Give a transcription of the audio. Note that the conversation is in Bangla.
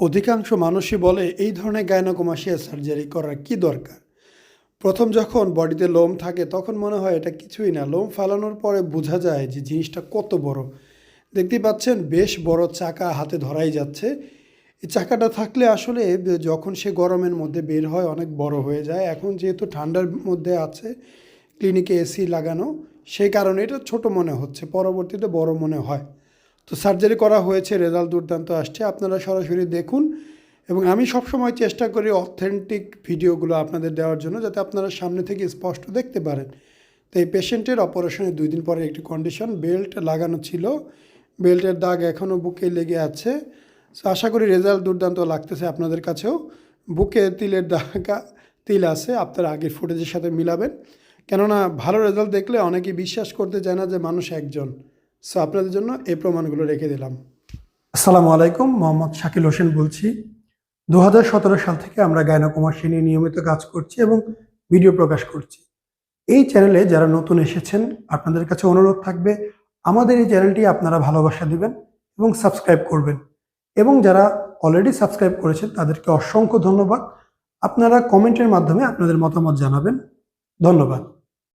অধিকাংশ মানুষই বলে এই ধরনের গাইনোকমাস্টিয়া সার্জারি করার কি দরকার। প্রথম যখন বডিতে লোম থাকে তখন মনে হয় এটা কিছুই না, লোম ফালানোর পরে বোঝা যায় যে জিনিসটা কত বড়। দেখতেই পাচ্ছেন বেশ বড় চাকা হাতে ধরাই যাচ্ছে। এই চাকাটা থাকলে আসলে যখন সে গরমের মধ্যে বের হয় অনেক বড় হয়ে যায়। এখন যেহেতু ঠান্ডার মধ্যে আছে, ক্লিনিকে এসি লাগানো, সেই কারণে এটা ছোট মনে হচ্ছে, পরবর্তীতে বড় মনে হয়। তো সার্জারি করা হয়েছে, রেজাল্ট দুর্দান্ত আসছে, আপনারা সরাসরি দেখুন। এবং আমি সবসময় চেষ্টা করি অথেন্টিক ভিডিওগুলো আপনাদের দেওয়ার জন্য, যাতে আপনারা সামনে থেকে স্পষ্ট দেখতে পারেন। তো এই পেশেন্টের অপারেশনের 2 দিন পরে একটি কন্ডিশন, বেল্ট লাগানো ছিল, বেল্টের দাগ এখনও বুকে লেগে আছে। সো আশা করি রেজাল্ট দুর্দান্ত লাগতেছে আপনাদের কাছেও। বুকে তিলের দাগ, তিল আছে, আপনারা আগের ফুটেজের সাথে মিলাবেন। কেননা ভালো রেজাল্ট দেখলে অনেকেই বিশ্বাস করতে চায় না যে মানুষ একজন। সো আপনাদের জন্য এই প্রমাণগুলো রেখে দিলাম। আসসালামু আলাইকুম, মোহাম্মদ শাকিল হোসেন বলছি। 2017 সাল থেকে আমরা গাইনোকমাস্টিয়া নিয়ে নিয়মিত কাজ করছি এবং ভিডিও প্রকাশ করছি। এই চ্যানেলে যারা নতুন এসেছেন, আপনাদের কাছে অনুরোধ থাকবে আমাদের এই চ্যানেলটি আপনারা ভালোবাসা দিবেন এবং সাবস্ক্রাইব করবেন। এবং যারা অলরেডি সাবস্ক্রাইব করেছেন তাদেরকে অসংখ্য ধন্যবাদ। আপনারা কমেন্টের মাধ্যমে আপনাদের মতামত জানাবেন। ধন্যবাদ।